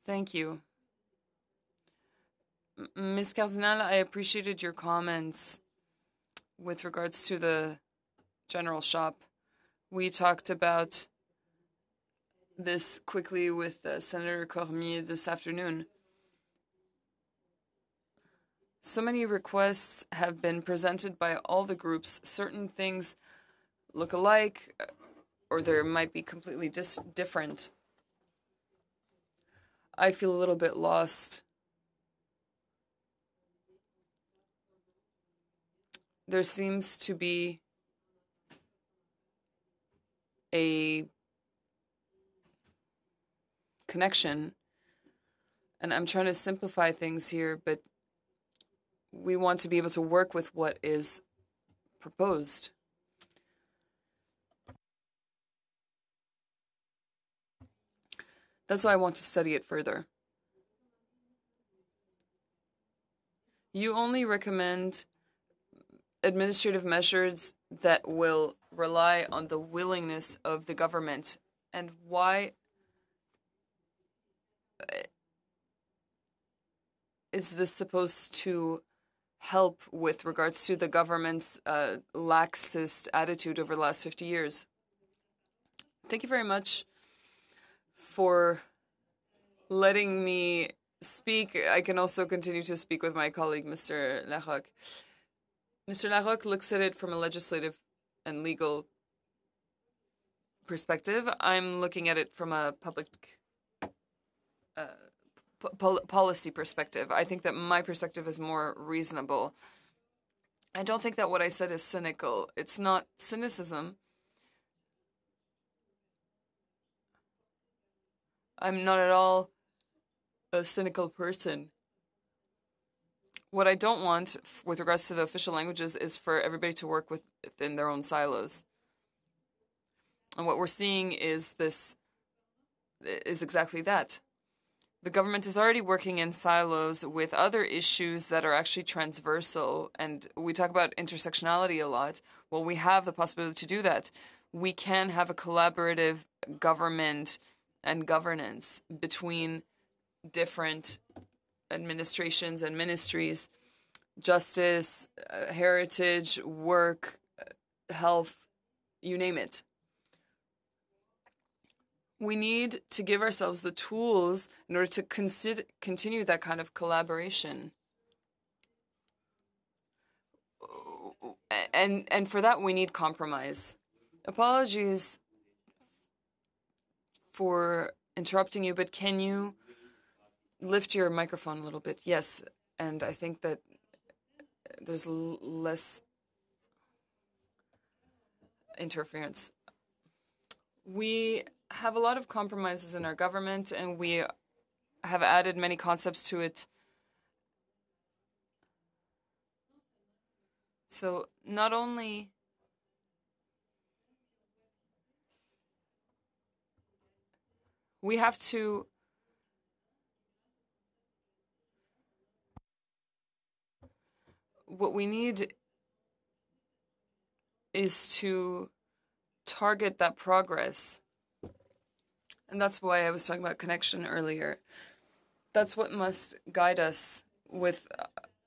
Thank you. Ms. Cardinal, I appreciated your comments with regards to the general shop. We talked about this quickly with Senator Cormier this afternoon. So many requests have been presented by all the groups. Certain things look alike, or there might be completely different. I feel a little bit lost. There seems to be a connection, and I'm trying to simplify things here, but we want to be able to work with what is proposed. That's why I want to study it further. You only recommend administrative measures that will rely on the willingness of the government. And why is this supposed to help with regards to the government's laxist attitude over the last 50 years? Thank you very much for letting me speak. I can also continue to speak with my colleague, Mr. Larocque. Mr. Larocque looks at it from a legislative and legal perspective. I'm looking at it from a public policy perspective. I think that my perspective is more reasonable. I don't think that what I said is cynical. It's not cynicism. I'm not at all a cynical person. What I don't want with regards to the official languages is for everybody to work within their own silos. And what we're seeing is exactly that. The government is already working in silos with other issues that are actually transversal. And we talk about intersectionality a lot. Well, we have the possibility to do that. We can have a collaborative government and governance between different administrations and ministries, justice, heritage, work, health, you name it. We need to give ourselves the tools in order to continue that kind of collaboration. And for that, we need compromise. Apologies for interrupting you, but can you lift your microphone a little bit? Yes, and I think that there's less interference. We have a lot of compromises in our government, and we have added many concepts to it. So not only we have to what we need is to target that progress. And that's why I was talking about connection earlier. That's what must guide us with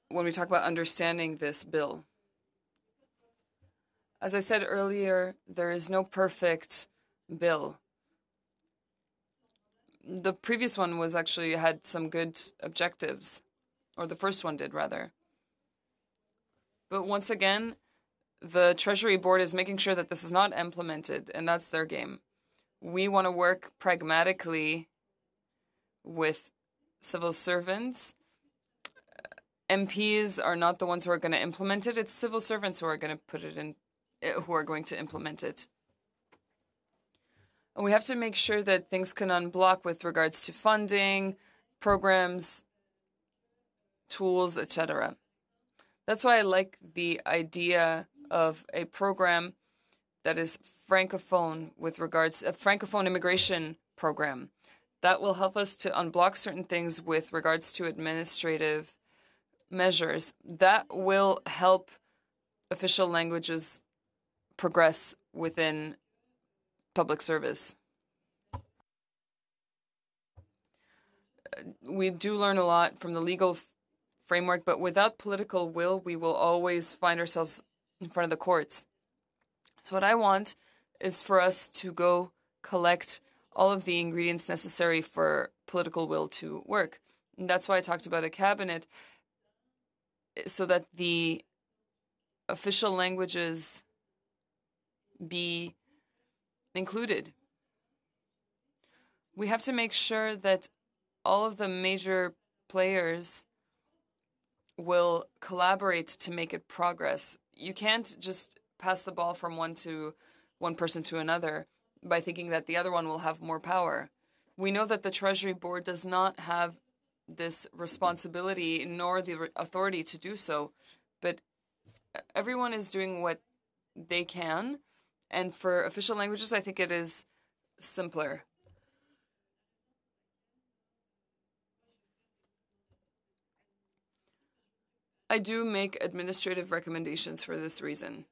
when we talk about understanding this bill. As I said earlier, there is no perfect bill. The previous one was actually had some good objectives, or the first one did rather. But once again, the Treasury Board is making sure that this is not implemented, and that's their game. We want to work pragmatically with civil servants. MPs are not the ones who are going to implement it. It's civil servants who are going to put it in, who are going to implement it. And we have to make sure that things can unblock with regards to funding, programs, tools, etc. That's why I like the idea of a program that is francophone with regards a francophone immigration program that will help us to unblock certain things with regards to administrative measures that will help official languages progress within public service. we do learn a lot from the legal framework, but without political will, we will always find ourselves in front of the courts. So what I want is for us to go collect all of the ingredients necessary for political will to work. And that's why I talked about a cabinet, so that the official languages be included. We have to make sure that all of the major players will collaborate to make it progress. You can't just pass the ball from one person to another by thinking that the other one will have more power. We know that the Treasury Board does not have this responsibility nor the authority to do so, but everyone is doing what they can, and for official languages, I think it is simpler. I do make administrative recommendations for this reason.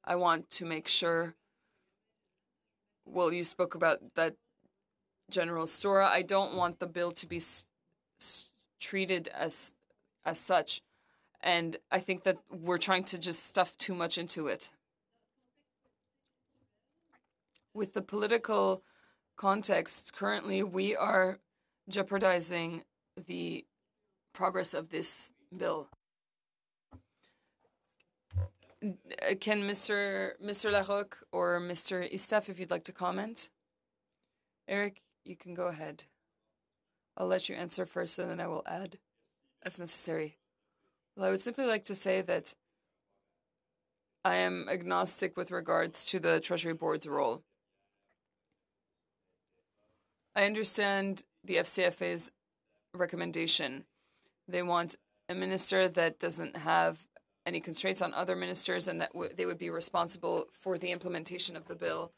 I want to make sure, well, you spoke about that general store. I don't want the bill to be treated as such, and I think that we're trying to just stuff too much into it. With the political context, currently we are jeopardizing the progress of this bill. Can Mr. Larocque or Mr. Istaf, if you'd like to comment? Eric, you can go ahead. I'll let you answer first, and then I will add as necessary. Well, I would simply like to say that I am agnostic with regards to the Treasury Board's role. I understand the FCFA's recommendation. They want a minister that doesn't have any constraints on other ministers, and that they would be responsible for the implementation of the bill.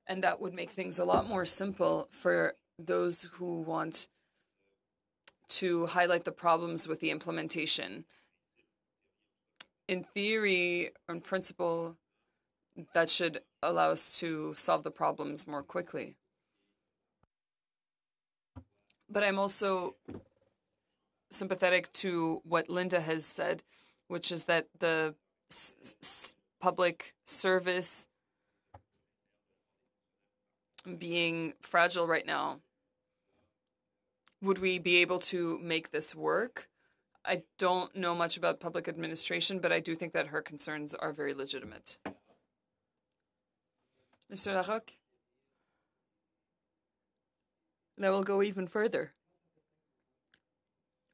And that would make things a lot more simple for those who want to highlight the problems with the implementation. In theory, in principle, that should allow us to solve the problems more quickly. But I'm also sympathetic to what Linda has said, which is that the public service being fragile right now. Would we be able to make this work? I don't know much about public administration, but I do think that her concerns are very legitimate. Mr. Larocque? And I will go even further.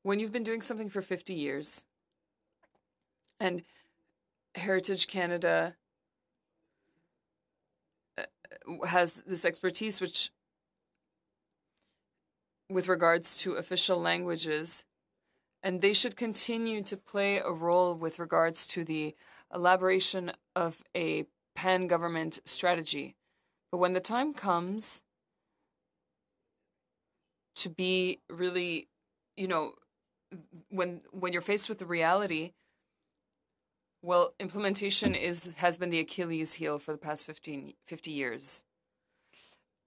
When you've been doing something for 50 years, and Heritage Canada has this expertise which, with regards to official languages, and they should continue to play a role with regards to the elaboration of a pan-government strategy. But when the time comes to be really, when you're faced with the reality, well, implementation has been the Achilles heel for the past 50 years.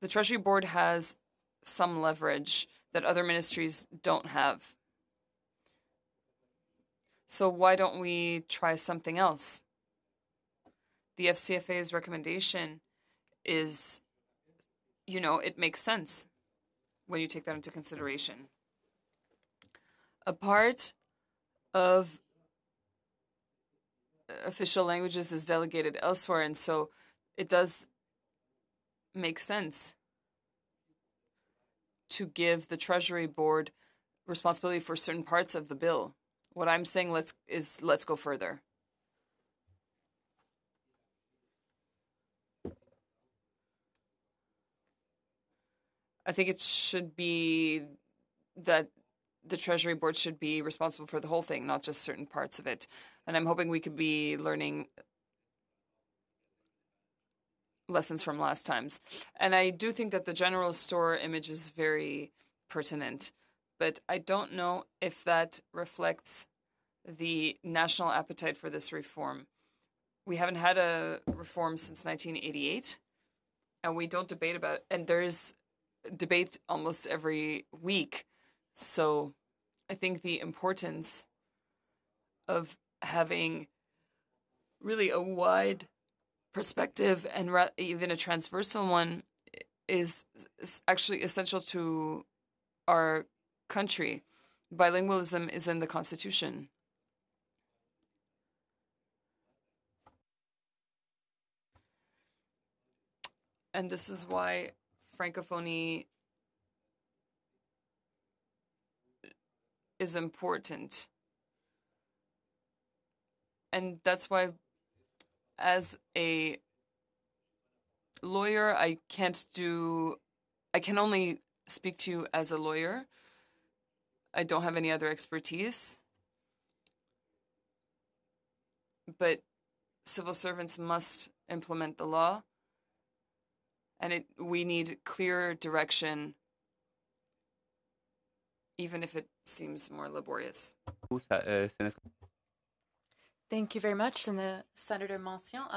The Treasury Board has some leverage that other ministries don't have. So why don't we try something else? The FCFA's recommendation is, it makes sense when you take that into consideration. A part of official languages is delegated elsewhere, and so it does make sense to give the Treasury Board responsibility for certain parts of the bill. What I'm saying let's go further. I think it should be that the Treasury Board should be responsible for the whole thing, not just certain parts of it. And I'm hoping we could be learning lessons from last times. And I do think that the general store image is very pertinent, but I don't know if that reflects the national appetite for this reform. We haven't had a reform since 1988, and we don't debate about it. And there's debate almost every week. So I think the importance of having really a wide perspective and even a transversal one is actually essential to our country. Bilingualism is in the Constitution. And this is why Francophony is important. And that's why, as a lawyer, I can only speak to you as a lawyer. I don't have any other expertise. But civil servants must implement the law, and we need clear direction, even if it seems more laborious. Thank you very much, Senator Moncion.